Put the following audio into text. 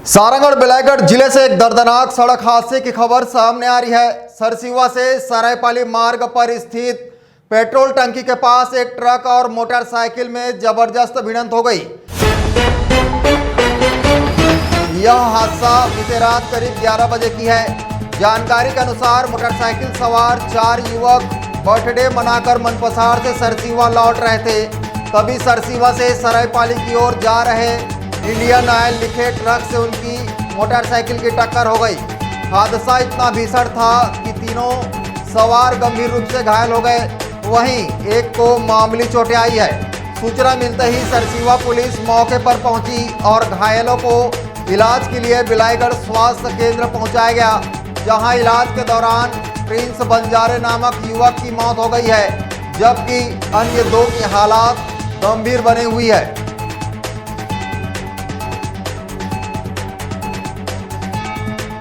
सारंगढ़ बिलाईगढ़ जिले से एक दर्दनाक सड़क हादसे की खबर सामने आ रही है। सरसीवा से सरायपाली मार्ग पर स्थित पेट्रोल टंकी के पास एक ट्रक और मोटरसाइकिल में जबरदस्त भिड़ंत हो गई। यह हादसा बीते रात करीब 11 बजे की है। जानकारी के अनुसार मोटरसाइकिल सवार 4 युवक बर्थडे मनाकर मनपसार से सरसीवा लौट रहे थे। तभी सरसीवा से सरायपाली की ओर जा रहे इंडियन ऑयल लिखे ट्रक से उनकी मोटरसाइकिल की टक्कर हो गई। हादसा इतना भीषण था कि तीनों सवार गंभीर रूप से घायल हो गए, वहीं एक को मामूली चोटें आई है। सूचना मिलते ही सरसीवा पुलिस मौके पर पहुंची और घायलों को इलाज के लिए बिलाईगढ़ स्वास्थ्य केंद्र पहुंचाया गया, जहां इलाज के दौरान प्रिंस बंजारे नामक युवक की मौत हो गई है, जबकि अन्य 2 की हालत गंभीर बनी हुई है।